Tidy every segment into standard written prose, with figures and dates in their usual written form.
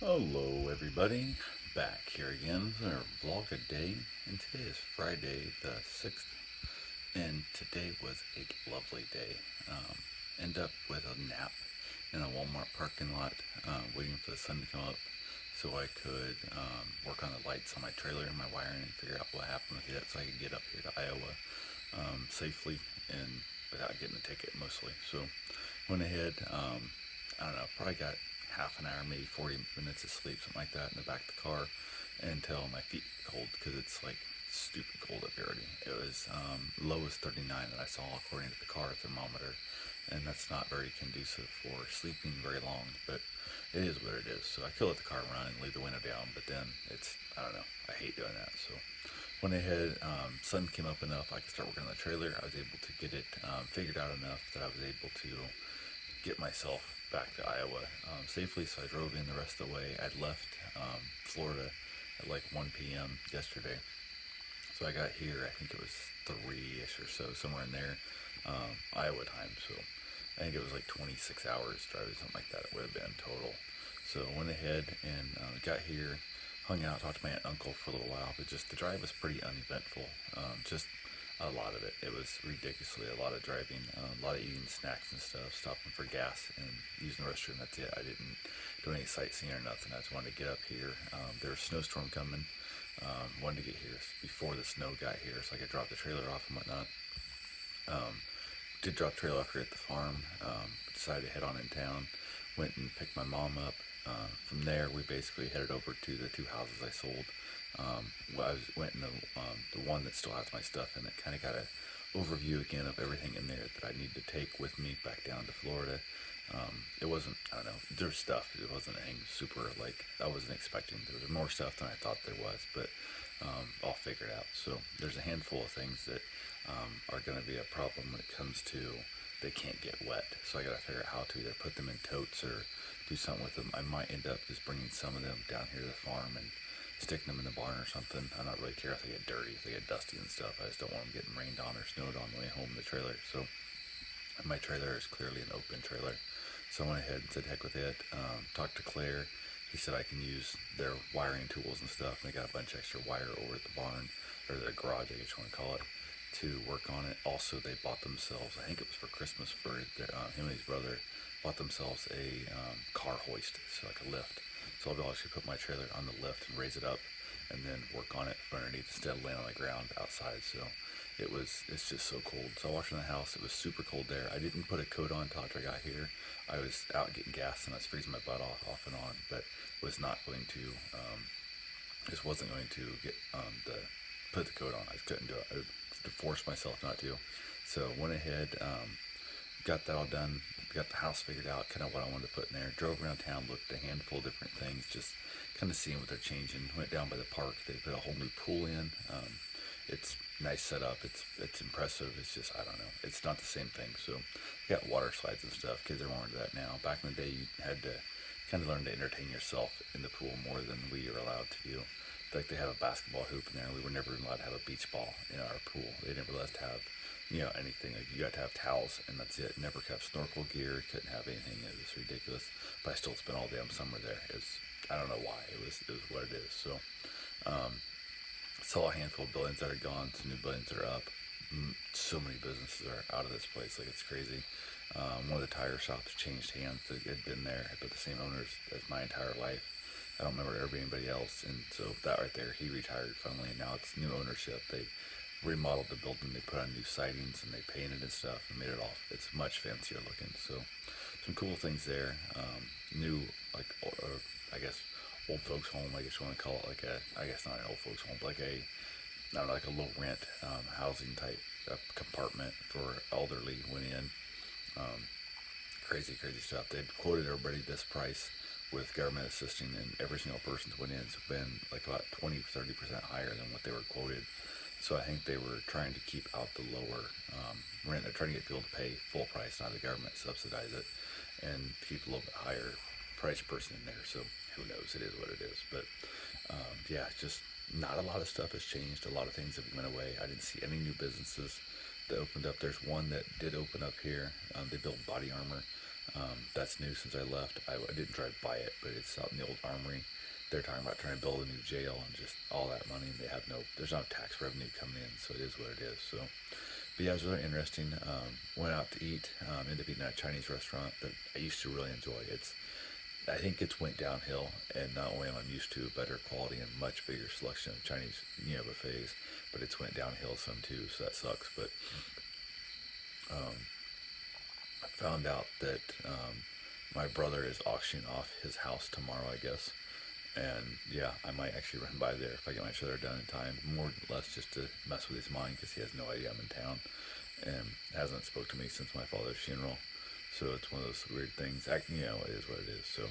Hello, everybody. Back here again for our vlog a day, and today is Friday the 6th, and today was a lovely day. End up with a nap in a Walmart parking lot, waiting for the sun to come up so I could work on the lights on my trailer and my wiring and figure out what happened with it so I could get up here to Iowa safely and without getting a ticket mostly. So went ahead, I don't know, probably got half an hour, maybe 40 minutes of sleep, something like that, in the back of the car until my feet get cold because it's like stupid cold up here already. It was lowest 39 that I saw according to the car thermometer, and that's not very conducive for sleeping very long, but it is what it is. So I could let the car run and leave the window down, but then I don't know, I hate doing that. So when I had sun came up enough, I could start working on the trailer. I was able to get it figured out enough that I was able to get myself back to Iowa safely. So I drove in the rest of the way. I'd left Florida at like 1 p.m. yesterday. So I got here, I think it was 3-ish or so, somewhere in there, Iowa time. So I think it was like 26 hours driving, something like that. It would have been total. So I went ahead and got here, hung out, talked to my aunt and uncle for a little while. But just the drive was pretty uneventful. Just a lot of it. It was ridiculously a lot of driving, a lot of eating snacks and stuff, stopping for gas and using the restroom. That's it. I didn't do any sightseeing or nothing. I just wanted to get up here. There was a snowstorm coming. Wanted to get here before the snow got here so I could drop the trailer off and whatnot. Did drop the trailer off here at the farm. Decided to head on in town. Went and picked my mom up. From there, we basically headed over to the two houses I sold. Went in the one that still has my stuff in it. Kind of got an overview again of everything in there that I need to take with me back down to Florida. It wasn't, I don't know, there's stuff. It wasn't anything super, like, I wasn't expecting. There was more stuff than I thought there was, but I'll figure it out. So there's a handful of things that are going to be a problem when it comes to they can't get wet. So I got to figure out how to either put them in totes or do something with them. I might end up just bringing some of them down here to the farm and sticking them in the barn or something. I don't really care if they get dirty, if they get dusty and stuff. I just don't want them getting rained on or snowed on the way home in the trailer. So my trailer is clearly an open trailer. So I went ahead and said, heck with it. Talked to Claire. He said I can use their wiring tools and stuff. And they got a bunch of extra wire over at the barn, or their garage, I guess you want to call it, to work on it. Also, they bought themselves, I think it was for Christmas, for him and his brother, bought themselves a car hoist, so like a lift. So I'll be able to actually put my trailer on the lift and raise it up and then work on it from underneath instead of laying on the ground outside. So it's just so cold. So I walked in the house. It was super cold there. I didn't put a coat on until after I got here. I was out getting gas and I was freezing my butt off and on, but was not going to, just wasn't going to get the put the coat on. I just couldn't do it. I to force myself not to. So went ahead, got that all done, got the house figured out, kind of what I wanted to put in there. Drove around town, looked at a handful of different things, just kind of seeing what they're changing. Went down by the park. They put a whole new pool in. It's nice setup. It's impressive. It's just I don't know. It's not the same thing. So you got water slides and stuff. Kids are more into that now. Back in the day, you had to kind of learn to entertain yourself in the pool more than we are allowed to do. Like they have a basketball hoop in there. We were never allowed to have a beach ball in our pool. They never let us have, anything. Like you got to have towels and that's it. Never have snorkel gear. Couldn't have anything. It was ridiculous. But I still spent all damn summer there. I don't know why. It was what it is. So saw a handful of buildings that are gone. Some new buildings that are up. So many businesses are out of this place. Like it's crazy. One of the tire shops changed hands. It had been there, but the same owners as my entire life. I don't remember ever being anybody else, and so that right there, he retired finally, and now it's new ownership. They remodeled the building, they put on new sidings, and they painted and stuff, and made it all. It's much fancier looking. So some cool things there. New, like, I guess, old folks home. I guess you want to call it like I guess not an old folks home, but like I don't know, like a low rent housing type compartment for elderly went in. Um, crazy stuff. They'd quoted everybody this price with government assisting, and every single person's went in. It's been like about 20-30% higher than what they were quoted. So I think they were trying to keep out the lower rent. They're trying to get people to pay full price, not the government subsidize it, and keep a little bit higher price person in there. So who knows? It is what it is. But yeah, just not a lot of stuff has changed. A lot of things have went away. I didn't see any new businesses that opened up. There's one that did open up here. They built body armor. That's new since I left. I didn't drive by it, but it's out in the old armory. They're talking about trying to build a new jail and just all that money. And they have there's no tax revenue coming in, so it is what it is. So, but yeah, it was really interesting. Went out to eat. Ended up eating at a Chinese restaurant that I used to really enjoy. I think it's went downhill, and not only am I used to better quality and much bigger selection of Chinese, buffets, but it's went downhill some too, so that sucks. But I found out that my brother is auctioning off his house tomorrow, I guess. And yeah, I might actually run by there if I get my trailer done in time. More or less just to mess with his mind because he has no idea I'm in town and hasn't spoke to me since my father's funeral. So it's one of those weird things. It is what it is. So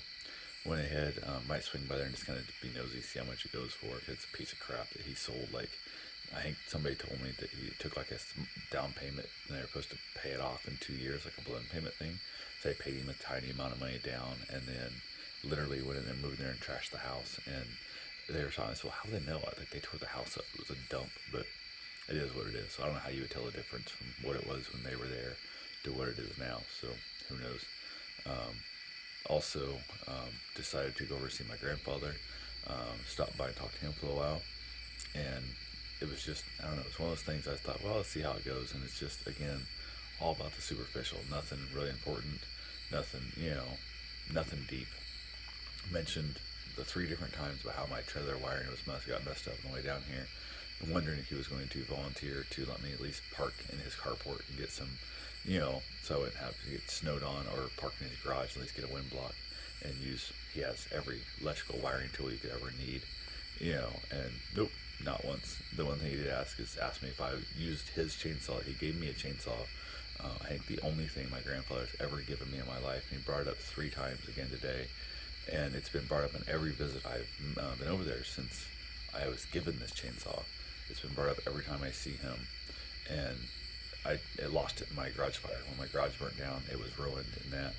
went ahead, might swing by there and just kind of be nosy, see how much it goes for. It's a piece of crap that he sold. Like, I think somebody told me that he took like a down payment and they were supposed to pay it off in 2 years, like a balloon payment thing. So they paid him a tiny amount of money down and then literally went in there, moved in there and trashed the house. And they were telling us, well, how do they know it? Like, they tore the house up. It was a dump, but it is what it is. So I don't know how you would tell the difference from what it was when they were there to what it is now. So who knows? Also, decided to go over to see my grandfather. Stopped by and talked to him for a while. And it was just, I don't know, it's one of those things I thought, well, let's see how it goes. And it's just, again, all about the superficial. Nothing really important. Nothing, nothing deep. Mentioned the 3 different times about how my trailer wiring got messed up on the way down here. And wondering if he was going to volunteer to let me at least park in his carport and get some, so I wouldn't have to get snowed on, or park in his garage, at least get a wind block and he has every electrical wiring tool you could ever need, and nope, not once. The one thing he did ask me if I used his chainsaw. He gave me a chainsaw. I think the only thing my grandfather's ever given me in my life, and he brought it up 3 times again today, and it's been brought up in every visit I've been over there since I was given this chainsaw. It's been brought up every time I see him, and I lost it in my garage fire. When my garage burnt down, it was ruined in that,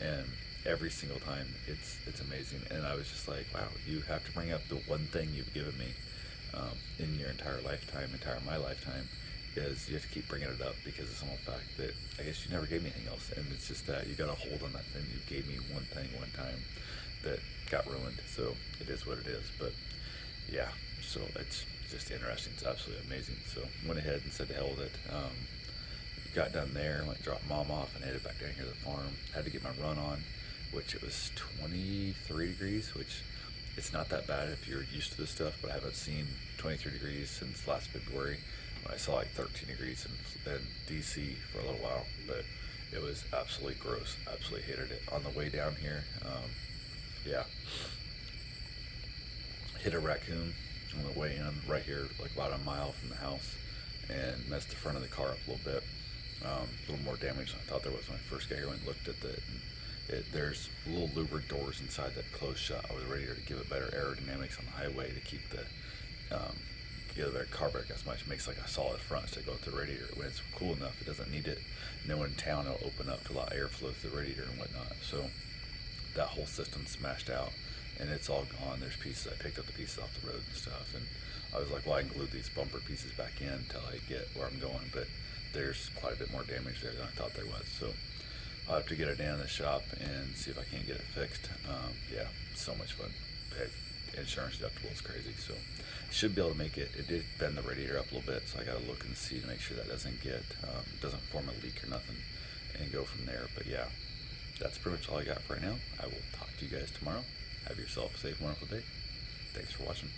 and every single time it's amazing. And I was just like, wow, you have to bring up the one thing you've given me in your entire my lifetime, is you have to keep bringing it up because it's the fact that I guess you never gave me anything else, and it's just that you got to hold on that thing. You gave me one thing one time that got ruined, so it is what it is. But yeah, so it's just interesting. It's absolutely amazing. So went ahead and said to hell with it. Got done there, went dropped mom off, and headed back down here to the farm. Had to get my run on, which it was 23 degrees, which it's not that bad if you're used to this stuff, but I haven't seen 23 degrees since last February. I saw like 13 degrees in DC for a little while, but it was absolutely gross. Absolutely hated it. On the way down here, yeah, hit a raccoon on the way in right here, like about a mile from the house, and messed the front of the car up a little bit. A little more damage than I thought there was when I first got here and looked at it. And there's little louvered doors inside that closed shut. I was ready to give it better aerodynamics on the highway to keep the get their carburetor as much. It makes like a solid front instead of going through the radiator. When it's cool enough, it doesn't need it. And then when in town, it'll open up to allow airflow through the radiator and whatnot. So that whole system's smashed out, and it's all gone. There's pieces. I picked up the pieces off the road and stuff, and I was like, well, I can glue these bumper pieces back in until I get where I'm going, but there's quite a bit more damage there than I thought there was. So I'll have to get it down in the shop and see if I can't get it fixed. Yeah, so much fun. Insurance deductible is crazy, so should be able to make it. It did bend the radiator up a little bit, so I got to look and see to make sure that doesn't form a leak or nothing, and go from there. But yeah, that's pretty much all I got for right now. I will talk to you guys tomorrow. Have yourself a safe, wonderful day. Thanks for watching.